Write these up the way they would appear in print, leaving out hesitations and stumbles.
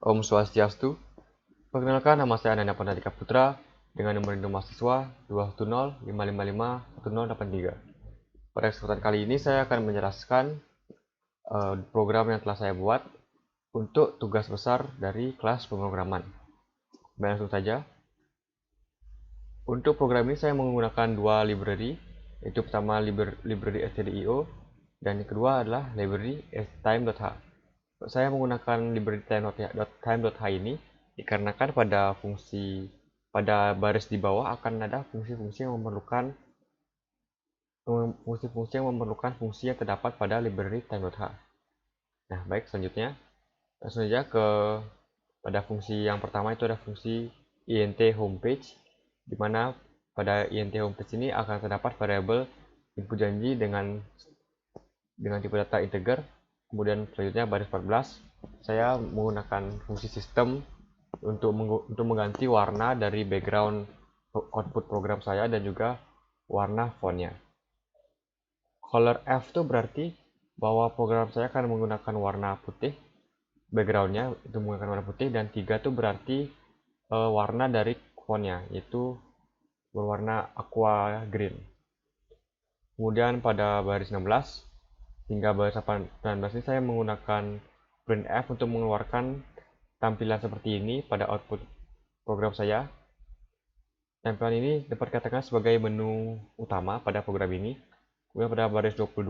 Om Swastiastu. Perkenalkan, nama saya Ananda Pardika Putra dengan nomor induk mahasiswa 21055511083. Pada kesempatan kali ini saya akan menjelaskan program yang telah saya buat untuk tugas besar dari kelas pemrograman. Langsung saja. Untuk program ini saya menggunakan dua library, yaitu pertama library stdio dan yang kedua adalah library time.h. Saya menggunakan library time.h ini dikarenakan pada baris di bawah akan ada fungsi-fungsi yang memerlukan fungsi yang terdapat pada library time.h. Nah, baik, selanjutnya langsung saja pada fungsi yang pertama, itu ada fungsi int homepage, di mana pada int homepage ini akan terdapat variabel input janji dengan tipe data integer. Kemudian selanjutnya baris 14, saya menggunakan fungsi sistem untuk mengganti warna dari background output program saya dan juga warna fontnya. Color F itu berarti bahwa program saya akan menggunakan warna putih, backgroundnya itu menggunakan warna putih, dan 3 itu berarti warna dari fontnya, yaitu berwarna aqua green. Kemudian pada baris 16 hingga baris 19 ini saya menggunakan printf untuk mengeluarkan tampilan seperti ini pada output program saya. Tampilan ini dapat dikatakan sebagai menu utama pada program ini. Kemudian pada baris 22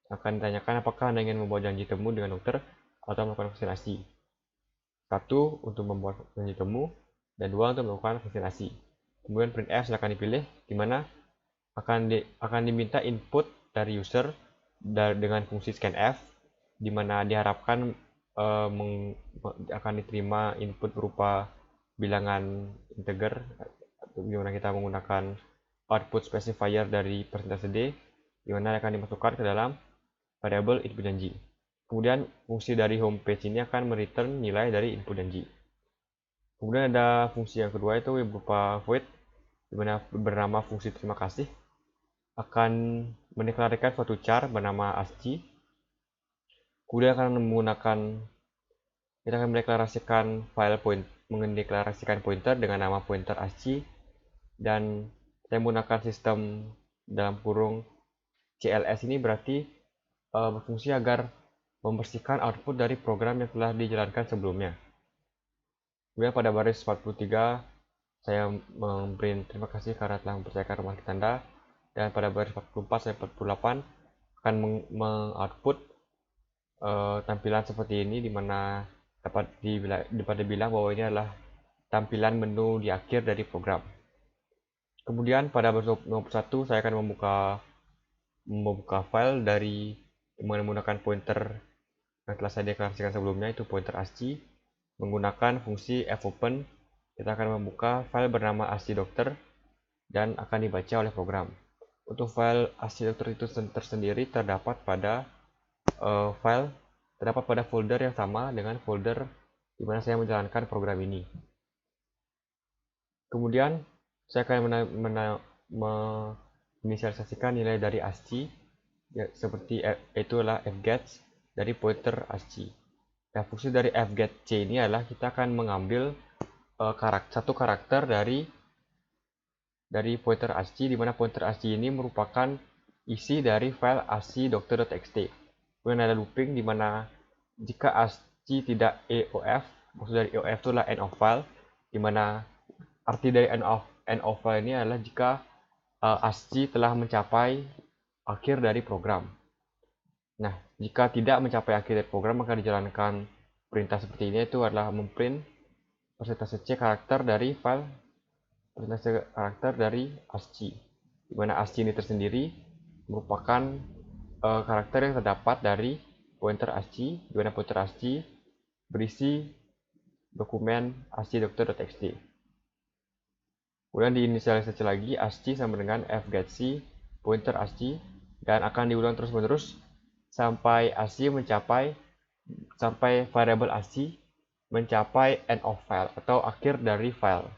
akan ditanyakan apakah Anda ingin membuat janji temu dengan dokter atau melakukan vaksinasi. 1 untuk membuat janji temu dan 2 untuk melakukan vaksinasi. Kemudian printf silakan dipilih, di mana akan diminta input dari user dengan fungsi scanf, di mana diharapkan akan diterima input berupa bilangan integer, di mana kita menggunakan output specifier dari persentase D, di mana akan dimasukkan ke dalam variabel input janji. Kemudian fungsi dari homepage ini akan mereturn nilai dari input janji. Kemudian ada fungsi yang kedua, itu berupa void, di mana bernama fungsi terima kasih, akan mendeklarasikan suatu char bernama asci. Kemudian kita akan mendeklarasikan pointer dengan nama pointer asci, dan saya menggunakan sistem dalam kurung CLS ini berarti berfungsi agar membersihkan output dari program yang telah dijalankan sebelumnya. Kemudian pada baris 43 saya memprint terima kasih karena telah mempercayakan rumah sakit Anda, dan pada baris 44 sampai 48 akan mengoutput tampilan seperti ini, di mana dapat dibilang bahwa ini adalah tampilan menu di akhir dari program. Kemudian pada baris 51 saya akan membuka file dari menggunakan pointer yang telah saya deklarasikan sebelumnya, itu pointer asci. Menggunakan fungsi fopen, kita akan membuka file bernama asci dokter dan akan dibaca oleh program. Untuk file asci dokter itu tersendiri terdapat pada folder yang sama dengan folder di mana saya menjalankan program ini. Kemudian saya akan menginisialisasikan nilai dari asci, ya, seperti itulah fgets dari pointer asci. Nah, fungsi dari fgetc ini adalah kita akan mengambil satu karakter dari pointer asci, di mana pointer asci ini merupakan isi dari file asci.dokter.txt. Kemudian ada looping, di mana jika asci tidak EOF, maksud dari EOF itu adalah end of file, di mana arti dari end of file ini adalah jika asci telah mencapai akhir dari program. Nah, jika tidak mencapai akhir dari program, maka dijalankan perintah seperti ini, itu adalah memprint persentase C karakter dari file persentase karakter dari asci, di mana asci ini tersendiri merupakan karakter yang terdapat dari pointer asci, di mana pointer asci berisi dokumen asci.dokter.txt. Kemudian diinisialisasi lagi asci sama dengan fgetc pointer asci, dan akan diulang terus-menerus sampai variabel asci mencapai end of file atau akhir dari file.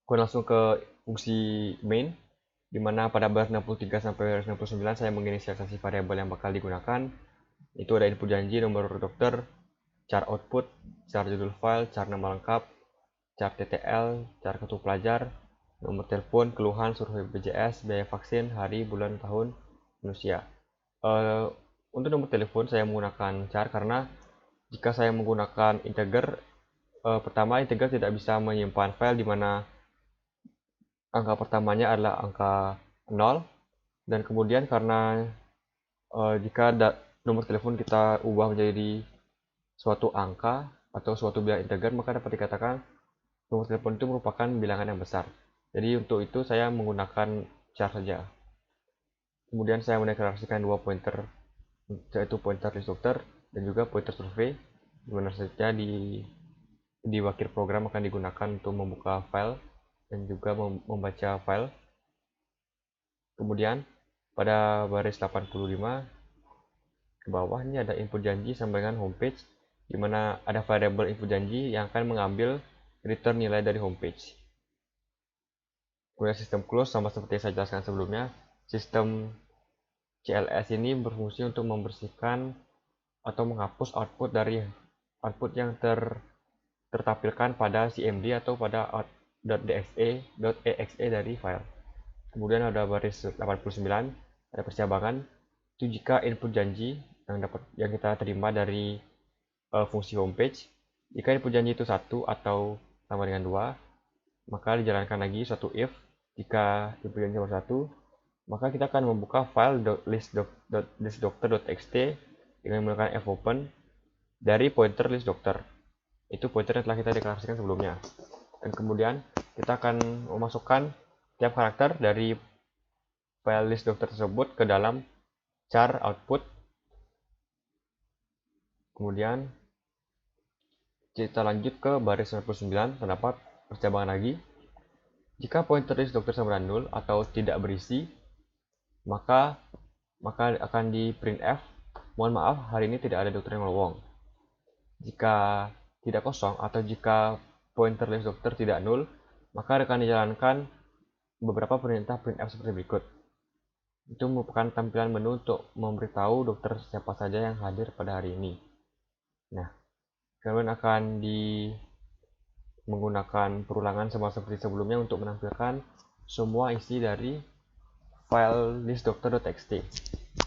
Kemudian langsung ke fungsi main, di mana pada baris 63 sampai baris 69 saya menginisialisasi variabel yang bakal digunakan. Itu ada input janji, nomor dokter, char output, char judul file, char nama lengkap, char TTL, char kartu pelajar, nomor telepon, keluhan, survei BPJS, biaya vaksin, hari, bulan, tahun, manusia. Untuk nomor telepon saya menggunakan char karena jika saya menggunakan integer, pertama integer tidak bisa menyimpan file di mana angka pertamanya adalah angka 0, dan kemudian karena jika nomor telepon kita ubah menjadi suatu angka atau suatu bilangan integer, maka dapat dikatakan nomor telepon itu merupakan bilangan yang besar. Jadi untuk itu saya menggunakan char saja. Kemudian saya mendeklarasikan dua pointer, yaitu pointer list dokter dan juga pointer survei, di mana saja di wakil program akan digunakan untuk membuka file dan juga membaca file. Kemudian pada baris 85 ke bawah ini ada input janji sampai dengan homepage, di mana ada variabel input janji yang akan mengambil return nilai dari homepage. Kemudian sistem close sama seperti yang saya jelaskan sebelumnya, sistem CLS ini berfungsi untuk membersihkan atau menghapus output dari output yang tertampilkan pada CMD atau pada .exe dari file. Kemudian ada baris 89, ada percabangan. Itu jika input janji yang kita terima dari fungsi homepage, jika input janji itu 1 atau sama dengan 2, maka dijalankan lagi suatu if. Jika input janji nomor 1, maka kita akan membuka file listdoctor.txt dengan menggunakan fopen dari pointer listdoctor. Itu pointer yang telah kita deklarasikan sebelumnya. Dan kemudian kita akan memasukkan tiap karakter dari file listdoctor tersebut ke dalam char output. Kemudian kita lanjut ke baris 99, terdapat percabangan lagi. Jika pointer listdoctor sama dengan 0 atau tidak berisi, maka akan di printf, mohon maaf, hari ini tidak ada dokter yang lowong. Jika tidak kosong atau jika pointer listdoctor tidak 0, maka akan dijalankan beberapa perintah printf seperti berikut. Itu merupakan tampilan menu untuk memberitahu dokter siapa saja yang hadir pada hari ini. Nah, kemudian akan menggunakan perulangan sama seperti sebelumnya untuk menampilkan semua isi dari file listdoctor.txt,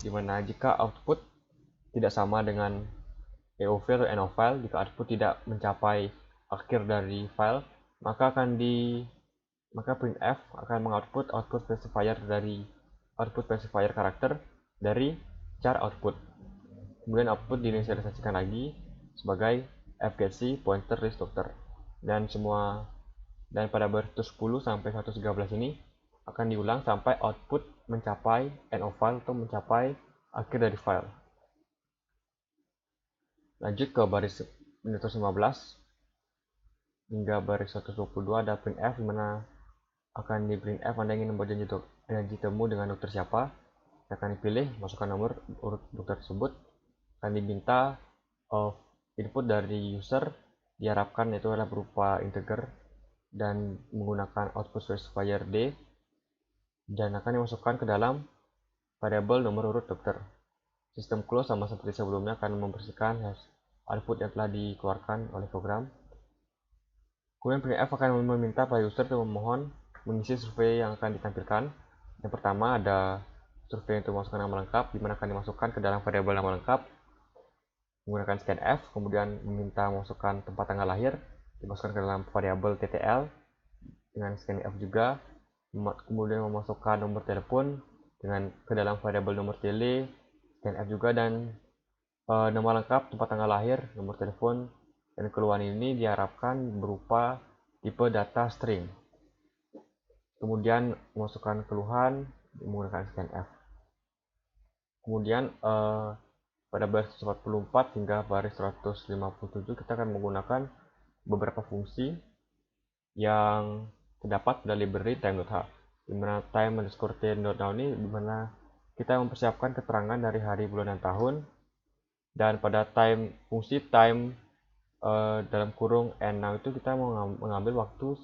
di mana jika output tidak sama dengan EO file atau NO file, jika output tidak mencapai akhir dari file, maka printf akan mengoutput output specifier karakter dari char output. Kemudian output diinisialisasikan lagi sebagai fgetC pointer listdoctor, dan pada baris 10 sampai 113 ini akan diulang sampai output mencapai NO file atau mencapai akhir dari file. Lanjut ke baris 115 hingga baris 122 ada printf, di mana akan di printf Anda ingin membuat janji temu dengan dokter siapa. Akan dipilih, masukkan nomor urut dokter tersebut. Akan diminta input dari user, diharapkan itu adalah berupa integer dan menggunakan output specifier d, dan akan dimasukkan ke dalam variabel nomor urut dokter. Sistem close sama seperti sebelumnya akan membersihkan output yang telah dikeluarkan oleh program. Kemudian printf akan meminta pada user untuk memohon mengisi survei yang akan ditampilkan. Yang pertama ada survei untuk memasukkan nama lengkap, di mana akan dimasukkan ke dalam variabel nama lengkap menggunakan scanf. Kemudian meminta memasukkan tempat tanggal lahir, dimasukkan ke dalam variabel ttl dengan scanf juga. Kemudian memasukkan nomor telepon ke dalam variabel nomor tele, scanf juga, dan nama lengkap, tempat tanggal lahir, nomor telepon, dan keluhan ini diharapkan berupa tipe data string. Kemudian memasukkan keluhan menggunakan scanf. Kemudian pada baris 144 hingga baris 157 kita akan menggunakan beberapa fungsi yang terdapat pada library time.h, di mana time_t.now ini di mana kita mempersiapkan keterangan dari hari, bulan, dan tahun. Dan pada fungsi time dalam kurung and now itu kita mengambil waktu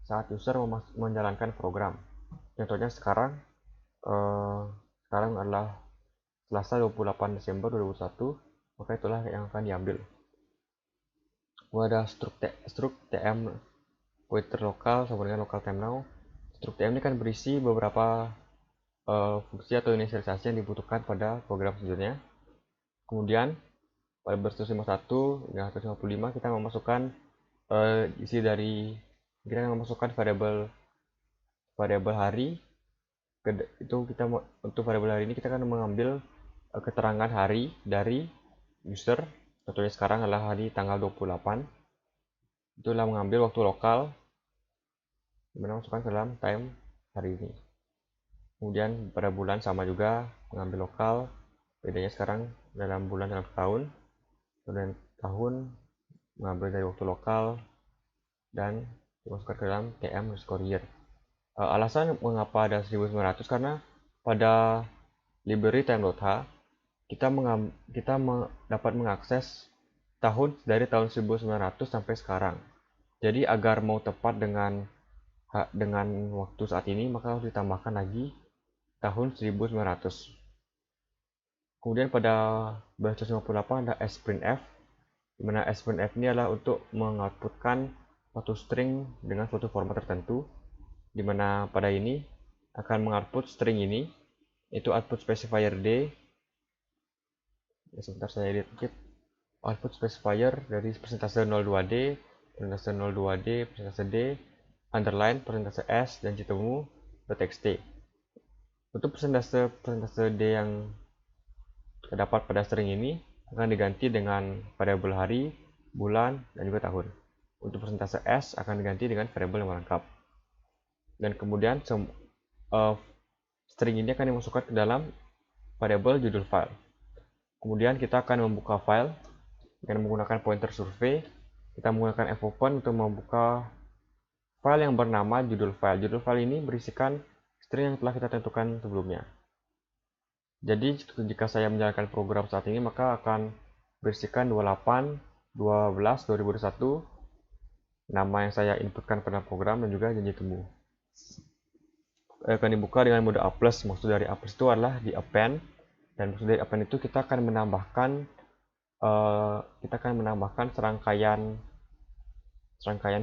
saat user menjalankan program. Contohnya sekarang adalah Selasa 28 Desember 2001, maka itulah yang akan diambil. Ada struk tm pointer lokal sama dengan local time now. Struk tm ini kan berisi beberapa fungsi atau inisialisasi yang dibutuhkan pada program selanjutnya. Kemudian pada versi 151 hingga 155 kita memasukkan isi dari kita memasukkan variabel hari. Itu kita untuk variabel hari ini kita akan mengambil keterangan hari dari user. Contohnya sekarang adalah hari tanggal 28. Itulah mengambil waktu lokal dimana masukkan ke dalam time hari ini. Kemudian pada bulan sama juga mengambil lokal, bedanya sekarang dalam bulan dalam tahun. Kemudian tahun mengambil dari waktu lokal dan dimasukkan ke dalam tm_year. Alasan mengapa ada 1900 karena pada library time.h kita dapat mengakses tahun dari tahun 1900 sampai sekarang. Jadi agar mau tepat dengan waktu saat ini maka harus ditambahkan lagi tahun 1900. Kemudian pada bahasa 58 ada sprintf, di mana sprintf ini adalah untuk mengoutputkan suatu string dengan suatu format tertentu, di mana pada ini akan mengoutput string ini, itu output specifier d. Sebentar saya edit dikit. Output specifier dari persentase 02d, persentase 02d, persentase d, underline, persentase s, dan jtemu .txt. Untuk persentase d yang terdapat pada string ini akan diganti dengan variabel hari, bulan, dan juga tahun. Untuk persentase s akan diganti dengan variabel yang lengkap. Dan kemudian string ini akan dimasukkan ke dalam variabel judul file. Kemudian kita akan membuka file dengan menggunakan pointer survey. Kita menggunakan fopen untuk membuka file yang bernama judul file. Judul file ini berisikan string yang telah kita tentukan sebelumnya. Jadi jika saya menjalankan program saat ini maka akan berisikan 28/12/2021 nama yang saya inputkan pada program dan juga janji temu. Akan dibuka dengan mode A+. Maksud dari A+ itu adalah di append, dan maksud dari append itu kita akan menambahkan serangkaian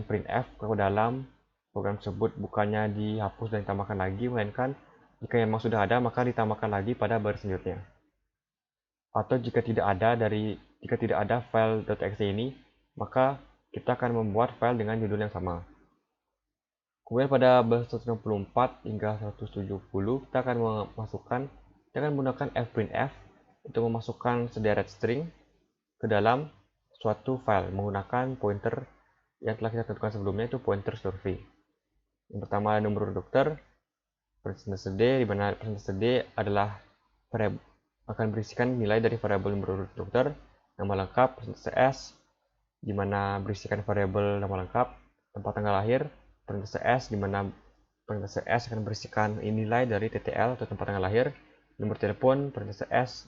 printf ke dalam program tersebut, bukannya dihapus dan ditambahkan lagi, melainkan jika memang sudah ada maka ditambahkan lagi pada baris selanjutnya. Atau jika tidak ada file .txt ini, maka kita akan membuat file dengan judul yang sama. Kemudian pada baris 164 hingga 170 kita akan menggunakan fprintf untuk memasukkan sederet string ke dalam suatu file menggunakan pointer yang telah kita tentukan sebelumnya, itu pointer survey. Yang pertama nomor dokter, persentase d, di mana persentase d adalah akan berisikan nilai dari variabel nomor dokter, nama lengkap, persentase s, di mana berisikan variabel nama lengkap, tempat tanggal lahir, persentase s, di mana persentase s akan berisikan nilai dari TTL atau tempat tanggal lahir, nomor telepon, persentase s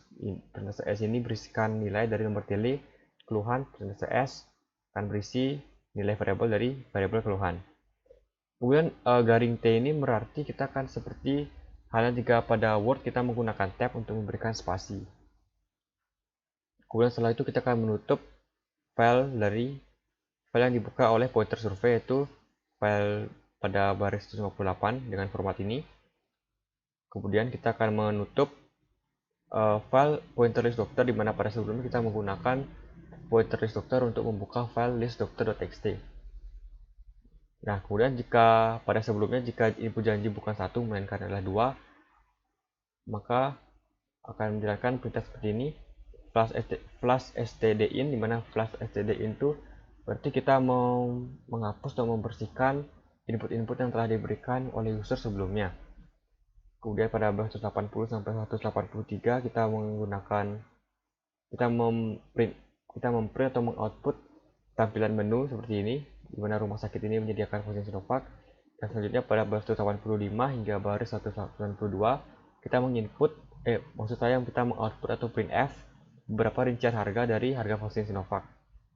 ini berisikan nilai dari nomor tele, keluhan, persentase s akan berisi nilai variabel dari variabel keluhan. Kemudian garing T ini berarti kita akan seperti halnya jika pada Word kita menggunakan tab untuk memberikan spasi. Kemudian setelah itu kita akan menutup file yang dibuka oleh pointer survey, yaitu file pada baris 158 dengan format ini. Kemudian kita akan menutup file pointer list doctor, di mana pada sebelumnya kita menggunakan pointer list doctor untuk membuka file list.doctor.txt. Nah, kemudian jika input janji bukan 1 melainkan adalah 2, maka akan menjalankan perintah seperti ini, flash stdin, di mana flash stdin itu berarti kita mau menghapus atau membersihkan input-input yang telah diberikan oleh user sebelumnya. Kemudian pada baris 180 sampai 183 kita memprint atau mengoutput tampilan menu seperti ini, di mana rumah sakit ini menyediakan vaksin Sinovac. Dan selanjutnya pada baris 185 hingga baris 192 kita kita mengoutput atau printf beberapa rincian harga dari harga vaksin Sinovac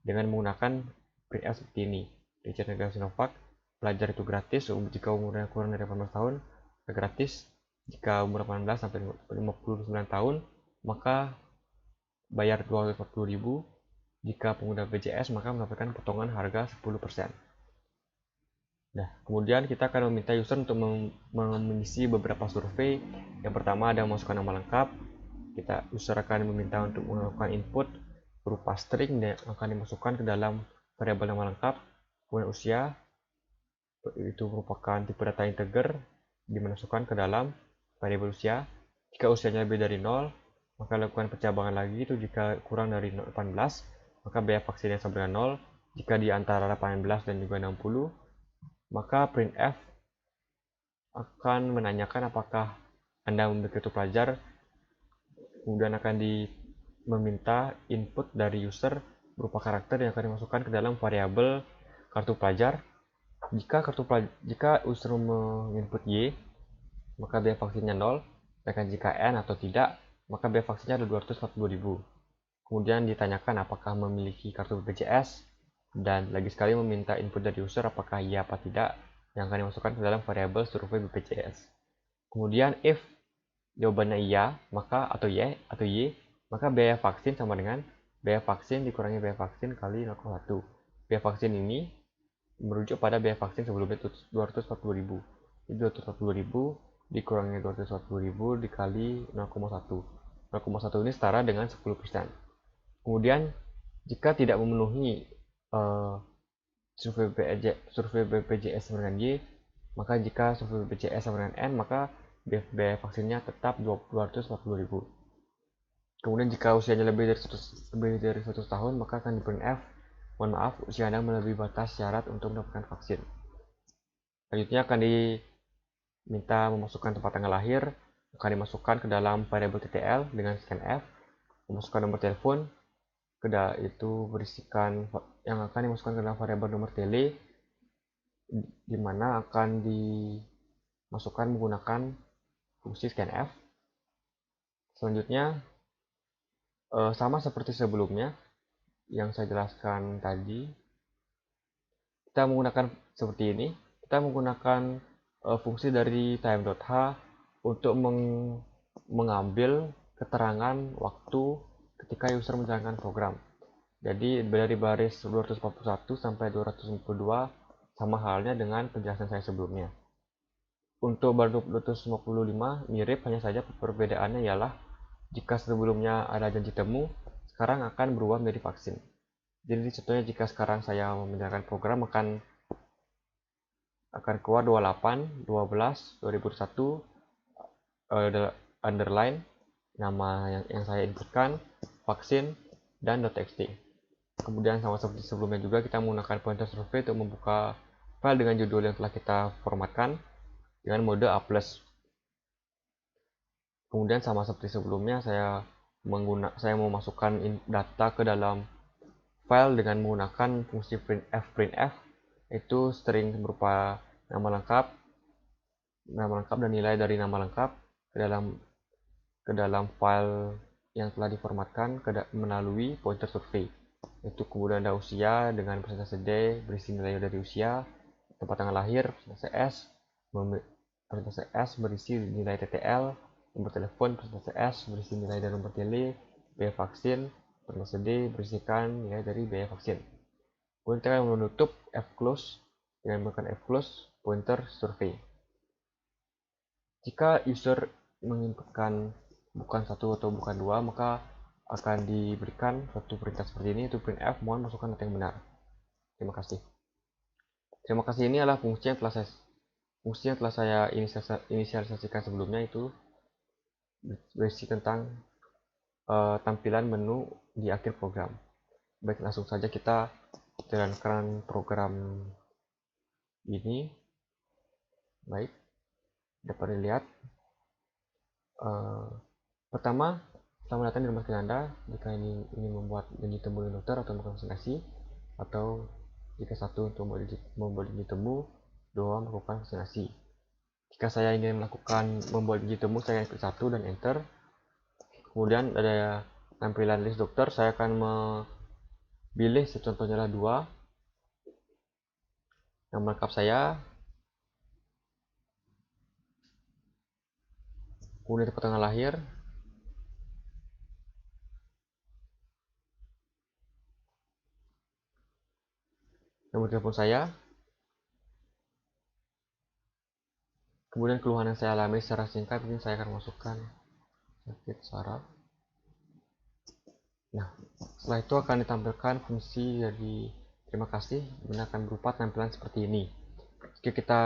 dengan menggunakan printf seperti ini. Rincian harga Sinovac, pelajar itu gratis jika umurnya kurang dari 18 tahun, gratis. Jika umur 18 sampai 59 tahun maka bayar 240.000, Jika pengguna BPJS maka mendapatkan potongan harga 10%. Nah, kemudian kita akan meminta user untuk mengisi beberapa survei. Yang pertama ada memasukkan nama lengkap. User akan meminta untuk melakukan input berupa string yang akan dimasukkan ke dalam variabel nama lengkap. Kemudian usia, itu merupakan tipe data integer, dimasukkan ke dalam variabel usia. Jika usianya lebih dari 0, maka lakukan pencabangan lagi. Itu jika kurang dari 18, maka biaya vaksin yang sama dengan 0. Jika di antara 18 dan juga 60, maka printf akan menanyakan apakah Anda memiliki kartu pelajar. Kemudian akan meminta input dari user berupa karakter yang akan dimasukkan ke dalam variabel kartu pelajar. Jika user menginput Y, maka biaya vaksinnya 0. Sedangkan jika N atau tidak, maka biaya vaksinnya ada 240.000. Kemudian ditanyakan apakah memiliki kartu BPJS, dan lagi sekali meminta input dari user apakah iya apa tidak, yang akan dimasukkan ke dalam variabel survei BPJS. Kemudian if jawabannya iya, atau Y, maka biaya vaksin sama dengan biaya vaksin dikurangi biaya vaksin kali 0,1. Biaya vaksin ini merujuk pada biaya vaksin sebelumnya 240.000. Jadi 240.000 dikurangi 240.000 dikali 0,1. 0,1 ini setara dengan 10%. Kemudian jika tidak memenuhi survei BPJS sama dengan Y, maka jika survei BPJS sama dengan N, maka biaya vaksinnya tetap 240.000. Kemudian jika usianya lebih dari 100 tahun, maka akan di printf, mohon maaf, usia Anda melebihi batas syarat untuk mendapatkan vaksin. Selanjutnya akan diminta memasukkan tempat tanggal lahir, akan dimasukkan ke dalam variabel ttl dengan scanf, memasukkan nomor telepon, itu berisikan yang akan dimasukkan ke dalam variabel nomor tele, di mana akan dimasukkan menggunakan fungsi scanf. Selanjutnya sama seperti sebelumnya yang saya jelaskan tadi, kita menggunakan seperti ini. Kita menggunakan fungsi dari time.h untuk mengambil keterangan waktu ketika user menjalankan program. Jadi dari baris 241 sampai 252 sama halnya dengan penjelasan saya sebelumnya. Untuk baris 255 mirip, hanya saja perbedaannya ialah jika sebelumnya ada janji temu, sekarang akan berubah menjadi vaksin. Jadi contohnya jika sekarang saya menjalankan program akan keluar 28 12 2001 underline nama yang saya inputkan, vaksin, dan .txt. Kemudian sama seperti sebelumnya juga kita menggunakan pointer survey untuk membuka file dengan judul yang telah kita formatkan dengan mode A+. Kemudian sama seperti sebelumnya saya memasukkan data ke dalam file dengan menggunakan fungsi printf, itu string berupa nama lengkap dan nilai dari nama lengkap ke dalam file yang telah diformatkan melalui pointer survey. Itu kemudian ada usia dengan persentase D berisi nilai dari usia, tempat tanggal lahir persentase S berisi nilai TTL, nomor telepon persentase S berisi nilai dari nomor tele, biaya vaksin persentase D berisikan nilai dari biaya vaksin. Kemudian kita akan menutup fclose dengan menggunakan fclose pointer survey. Jika user menginputkan bukan 1 atau bukan 2, maka akan diberikan suatu perintah seperti ini, itu printf, mohon masukkan data yang benar. Terima kasih. Terima kasih ini adalah fungsi yang telah saya inisialisasikan sebelumnya, itu berisi tentang tampilan menu di akhir program. Baik, langsung saja kita jalankan program ini. Baik, dapat dilihat. Pertama, selamat datang di rumah sakit Anda. Jika ini membuat janji temu dengan dokter atau vaksinasi, atau jika satu untuk membuat janji temu, dua melakukan vaksinasi. Jika saya ingin membuat janji temu, saya klik 1 dan enter. Kemudian ada tampilan list dokter, saya akan memilih contohnya adalah 2, nama lengkap saya, kemudian tempat tanggal lahir, nomor telepon saya, kemudian keluhan yang saya alami secara singkat ini saya akan masukkan sakit saraf. Nah, setelah itu akan ditampilkan fungsi dari terima kasih, ini akan berupa tampilan seperti ini. Jika kita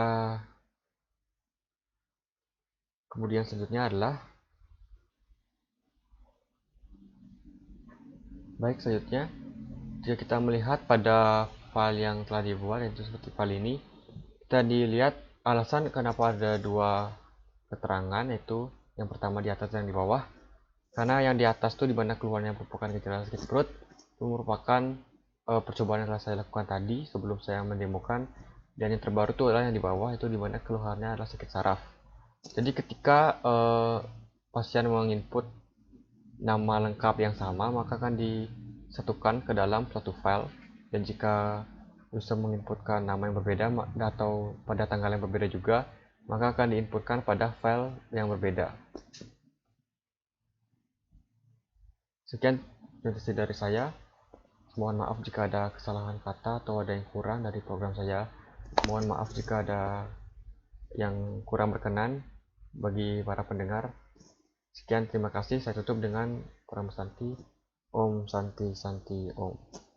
kemudian selanjutnya adalah selanjutnya jika kita melihat pada file yang telah dibuat, yaitu seperti file ini, kita dilihat alasan kenapa ada dua keterangan, yaitu yang pertama di atas dan di bawah. Karena yang di atas itu dimana keluarnya merupakan gejala sakit perut, itu merupakan percobaan yang telah saya lakukan tadi sebelum saya mendemokan, dan yang terbaru itu adalah yang di bawah, itu dimana keluhannya adalah sakit saraf. Jadi ketika pasien menginput nama lengkap yang sama, maka akan disatukan ke dalam suatu file, dan jika user menginputkan nama yang berbeda atau pada tanggal yang berbeda juga, maka akan diinputkan pada file yang berbeda. Sekian presentasi dari saya. Mohon maaf jika ada kesalahan kata atau ada yang kurang dari program saya. Mohon maaf jika ada yang kurang berkenan bagi para pendengar. Sekian, terima kasih. Saya tutup dengan Param Santi. Om Santi Santi Om.